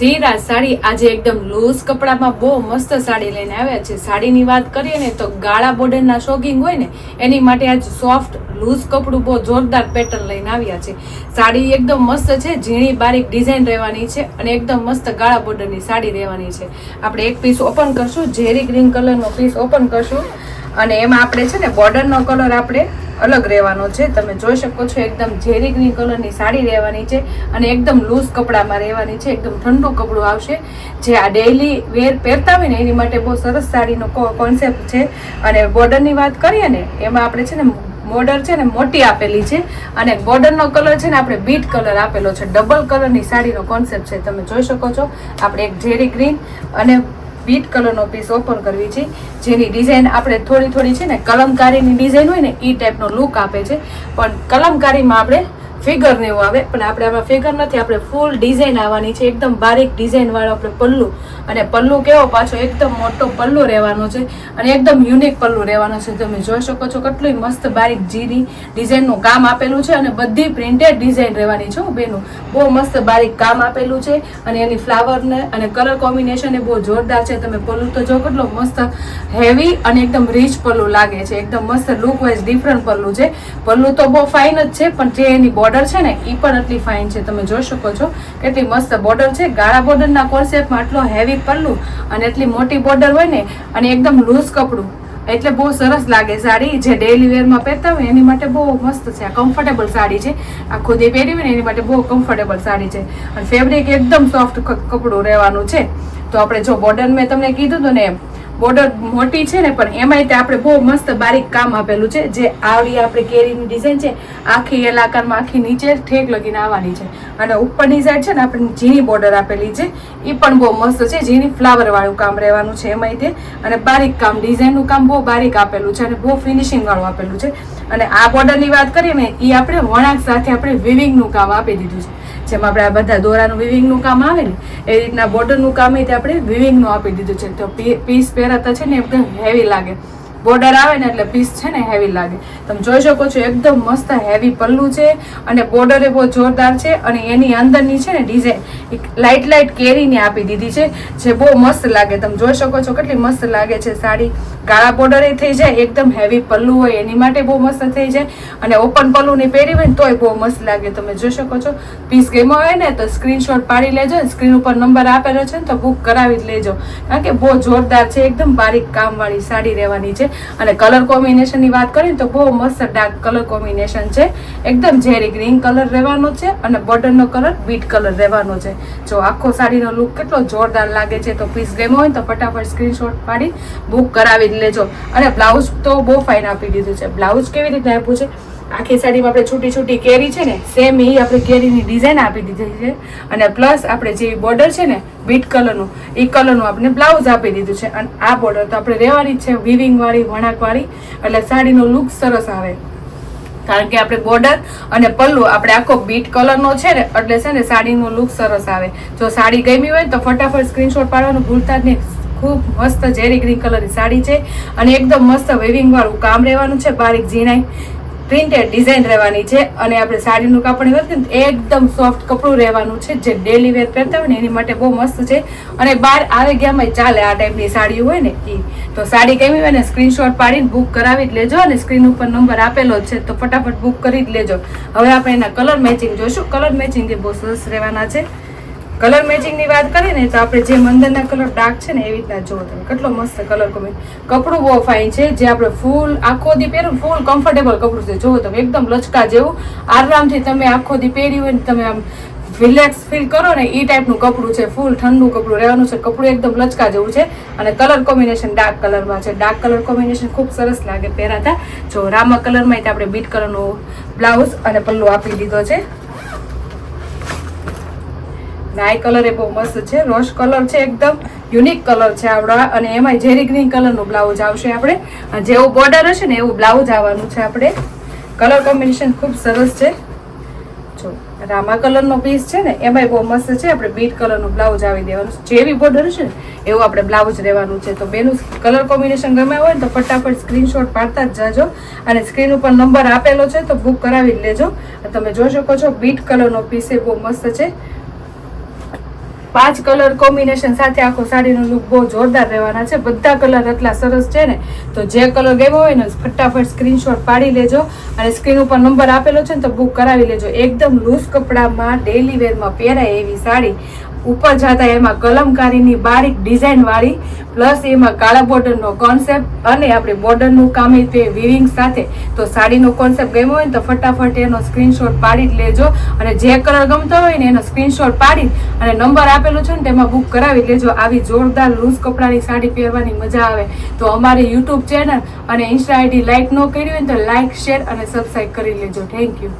શ્રીરાજ સાડી આજે એકદમ લૂઝ કપડામાં બહુ મસ્ત સાડી લઈને આવ્યા છે. સાડીની વાત કરીએ ને તો ગાળા બોર્ડરના શોગિંગ હોય ને એની માટે આજ સોફ્ટ લૂઝ કપડું બહુ જોરદાર પેટર્ન લઈને આવ્યા છે. સાડી એકદમ મસ્ત છે, ઝીણી બારીક ડિઝાઇન રહેવાની છે અને એકદમ મસ્ત ગાળા બોર્ડરની સાડી રહેવાની છે. આપણે એક પીસ ઓપન કરશું, ઝેરી ગ્રીન કલરનો પીસ ઓપન કરશું અને એમાં આપણે છે ને બોર્ડરનો કલર આપણે અલગ રહેવાનો છે. તમે જોઈ શકો છો એકદમ ઝેરી ગ્રીન કલરની સાડી રહેવાની છે અને એકદમ લૂઝ કપડામાં રહેવાની છે. એકદમ ઠંડુ કપડું આવશે. જે આ ડેઈલી વેર પહેરતા હોય ને એની માટે બહુ સરસ સાડીનો કોન્સેપ્ટ છે. અને બોર્ડરની વાત કરીએ ને એમાં આપણે છે ને બોર્ડર છે ને મોટી આપેલી છે અને બોર્ડરનો કલર છે ને આપણે બીટ કલર આપેલો છે. ડબલ કલરની સાડીનો કોન્સેપ્ટ છે. તમે જોઈ શકો છો આપણે એક ઝેરી ગ્રીન અને બીટ કલરનો પીસ ઓપન કરવી છે. જેની ડિઝાઇન આપણે થોડી છે ને કલમકારીની ડિઝાઇન હોય ને એ ટાઈપનો લુક આપે છે. પણ કલમકારીમાં આપણે ફિગર ને એવું આવે, પણ આપણે આમાં ફિગર નથી, આપણે ફૂલ ડિઝાઇન આવવાની છે. એકદમ બારીક ડિઝાઇન વાળો આપણે પલ્લુ, અને પલ્લુ કેવો પાછો એકદમ મોટો પલ્લુ રહેવાનો છે અને એકદમ યુનિક પલ્લુ રહેવાનો છે. તમે જોઈ શકો છો કેટલું મસ્ત બારીક જીરી ડિઝાઇનનું કામ આપેલું છે અને બધી પ્રિન્ટેડ ડિઝાઇન રહેવાની છે. બેનું બહુ મસ્ત બારીક કામ આપેલું છે અને એની ફ્લાવરને અને કલર કોમ્બિનેશન એ બહુ જોરદાર છે. તમે પલ્લુ તો જો કેટલો મસ્ત હેવી અને એકદમ રીચ પલ્લુ લાગે છે. એકદમ મસ્ત લુક વાઇઝ ડિફરન્ટ પલ્લુ છે. પલ્લુ તો બહુ ફાઇન જ છે, પણ જે એની બોર્ડર છે ને એ પણ એટલી ફાઇન છે. તમે જોઈ શકો છો કેટલી મસ્ત બોર્ડર છે. ગાળા બોર્ડરના કોન્સેપ્ટમાં આટલો હેવી પલ્લુ અને એટલી મોટી બોર્ડર હોય ને અને એકદમ લૂઝ કપડું એટલે બહુ સરસ લાગે સાડી. જે ડેઈલી વેરમાં પહેરતા હોય એની માટે બહુ મસ્ત છે. આ કમ્ફર્ટેબલ સાડી છે. આ ખુદે પહેરી હોય ને એની માટે બહુ કમ્ફર્ટેબલ સાડી છે અને ફેબ્રિક એકદમ સોફ્ટ કપડું રહેવાનું છે. તો આપણે જો બોર્ડર મેં તમને કીધું હતું ને બોર્ડર મોટી છે ને પણ એમાંય તે આપણે બહુ મસ્ત બારીક કામ આપેલું છે. જે આવડી આપણે કેરીની ડિઝાઇન છે આખી એલાકારમાં આખી નીચે ઠેક લગીને આવવાની છે અને ઉપરની સાઈડ છે ને આપણે ઝીણી બોર્ડર આપેલી છે. એ પણ બહુ મસ્ત છે. ઝીણી ફ્લાવર વાળું કામ રહેવાનું છે એમાંય તે, અને બારીક કામ ડિઝાઇનનું કામ બહુ બારીક આપેલું છે અને બહુ ફિનિશિંગ વાળું આપેલું છે. અને આ બોર્ડરની વાત કરીએ ને એ આપણે વણાક સાથે આપણે વિવિંગનું કામ આપી દીધું છે. જેમ આપણે આ બધા દોરાનું વિવિંગનું કામ આવે ને એ રીતના બોર્ડરનું કામ એ આપણે વિવિંગનું આપી દીધું છે. તો પીસ પહેરાતા છે ને એકદમ હેવી લાગે. બોર્ડર આવે ને એટલે પીસ છે ને હેવી લાગે. તમે જોઈ શકો છો એકદમ મસ્ત હેવી પલ્લુ છે અને બોર્ડર એ બહુ જોરદાર છે. અને એની અંદરની છે ને ડિઝાઇન લાઇટ કેરીની આપી દીધી છે જે બહુ મસ્ત લાગે. તમે જોઈ શકો છો કેટલી મસ્ત લાગે છે સાડી. ગાળા બોર્ડર એ થઈ જાય, એકદમ હેવી પલ્લુ હોય એની માટે બહુ મસ્ત થઈ જાય અને ઓપન પલ્લુની પહેરી હોય ને તોય બહુ મસ્ત લાગે. તમે જોઈ શકો છો. પીસ ગમ્યો હોય ને તો સ્ક્રીનશોટ પાડી લેજો. સ્ક્રીન ઉપર નંબર આપેલો છે ને તો બુક કરાવી જ લેજો, કારણ કે બહુ જોરદાર છે. એકદમ બારીક કામવાળી સાડી રહેવાની છે. અને કલર કોમ્બિનેશનની વાત કરીએ તો બહુ મસ્ત ડાર્ક કલર કોમ્બિનેશન છે. એકદમ ઝેરી ગ્રીન કલર રહેવાનો છે અને બોર્ડરનો કલર બીટ કલર રહેવાનો છે. જો આખો સાડીનો લુક કેટલો જોરદાર લાગે છે. તો પીસ ગમ્યો હોય તો ફટાફટ સ્ક્રીનશોટ પાડી બુક કરાવી જ લેજો. અને બ્લાઉઝ તો બહુ ફાઇન આપી દીધું છે. બ્લાઉઝ કેવી રીતે આપ્યું છે, આખી સાડીમાં આપણે છૂટી છૂટી કેરી છે ને સેમ એ આપણે કેરીની ડિઝાઇન આપી દીધી છે. અને પ્લસ આપણે જે બોર્ડર છે ને બીટ કલરનું એ કલરનું આપણે બ્લાઉઝ આપી દીધું છે. અને આ બોર્ડર તો આપણે રહેવાની જ છે વિવિંગ વાળી, વણાક વાળી, એટલે સાડીનો લુક સરસ આવે. કારણ કે આપણે બોર્ડર અને પલ્લુ આપણે આખો બીટ કલરનો છે ને એટલે છે ને સાડીનો લુક સરસ આવે. જો સાડી ગમી હોય તો ફટાફટ સ્ક્રીનશોટ પાડવાનું ભૂલતા જ નહીં. ખૂબ મસ્ત ઝેરી ગ્રીન કલરની સાડી છે અને એકદમ મસ્ત વેવિંગ વાળું કામ રહેવાનું છે. બારીક ઝીણાઈ પ્રિન્ટેડ ડિઝાઇન રહેવાની છે. અને આપણે સાડીનું કાપડ ને એકદમ સોફ્ટ કપડું રહેવાનું છે. જે ડેલી વેર પહેરતા હોય ને એની માટે બહુ મસ્ત છે. અને બહાર આવે ગયામાં ચાલે આ ટાઈપની સાડીઓ હોય ને એ. તો સાડી ગમી હોય ને સ્ક્રીનશોટ પાડીને બુક કરાવી જ લેજો. અને સ્ક્રીન ઉપર નંબર આપેલો છે તો ફટાફટ બુક કરી જ લેજો. હવે આપણે એના કલર મેચિંગ જોઈશું. કલર મેચિંગ એ બહુ સરસ રહેવાના છે. કલર મેચિંગની વાત કરીએ ને તો આપણે જે અંદરના કલર ડાર્ક છે ને એવી રીતના જુઓ તમે કેટલો મસ્ત કલર કપડું બહુ ફાઇન છે. જે આપણે ફૂલ આખો દી પહેરું ફૂલ કમ્ફર્ટેબલ કપડું છે. જુઓ તમે એકદમ લચકા જેવું આરામથી તમે આખો દી પહેરી હોય ને તમે આમ રિલેક્સ ફીલ કરો ને એ ટાઈપનું કપડું છે. ફૂલ ઠંડુ કપડું રહેવાનું છે. કપડું એકદમ લચકા જેવું છે અને કલર કોમ્બિનેશન ડાર્ક કલરમાં છે. ડાર્ક કલર કોમ્બિનેશન ખૂબ સરસ લાગે પહેરાતા. જો રામા કલરમાં આપણે બીટ કલરનું બ્લાઉઝ અને પલ્લુ આપી દીધો છે. આ કલર એ બહુ મસ્ત છે. રોઝ કલર છે, એકદમ યુનિક કલર છે આવડા. અને એમાં ઝેરી ગ્રીન કલરનું બ્લાઉઝ આવશે. આપણે જેવું બોર્ડર હશે ને એવું બ્લાઉઝ આવવાનું છે. આપણે કલર કોમ્બિનેશન ખૂબ સરસ છે. જો રામા કલરનો પીસ છે ને એમાંય બહુ મસ્ત છે. આપણે બીટ કલરનું બ્લાઉઝ આવી દેવાનું છે. જેવી બોર્ડર હશે ને એવું આપણે બ્લાઉઝ રહેવાનું છે. તો બેનું કલર કોમ્બિનેશન ગમ્યા હોય ને તો ફટાફટ સ્ક્રીનશોટ પાડતા જ જાજો. અને સ્ક્રીન ઉપર નંબર આપેલો છે તો બુક કરાવી જ લેજો. તમે જોઈ શકો છો બીટ કલરનો પીસ એ બહુ મસ્ત છે. 5 કલર કોમ્બિનેશન સાથે આખો સાડીનો લુક બહુ જોરદાર રહેવાના છે. બધા કલર એટલા સરસ છે ને, તો જે કલર ગમ્યો હોય ને ફટાફટ સ્ક્રીનશોટ પાડી લેજો અને સ્ક્રીન ઉપર નંબર આપેલો છે ને તો બુક કરાવી લેજો. એકદમ લૂઝ કપડામાં ડેલી વેરમાં પહેરાય એવી સાડી, ઉપર જતા એમાં કલમકારીની બારીક ડિઝાઇન વાળી, પ્લસ એમાં કાળા બોર્ડરનો કોન્સેપ્ટ અને આપણે બોર્ડરનું કામ વિવિંગ સાથે. તો સાડીનો કોન્સેપ્ટ ગમ્યો હોય ને તો ફટાફટ એનો સ્ક્રીનશોટ પાડી જ લેજો અને જે કલર ગમતો હોય ને એનો સ્ક્રીનશોટ પાડી અને નંબર આપેલો છે ને તેમાં બુક કરાવી લેજો. આવી જોરદાર લૂઝ કપડાની સાડી પહેરવાની મજા આવે. તો અમારી યુટ્યુબ ચેનલ અને ઇન્સ્ટા આઈડી લાઈક ન કરી હોય ને તો લાઈક, શેર અને સબસ્ક્રાઈબ કરી લેજો. Thank you.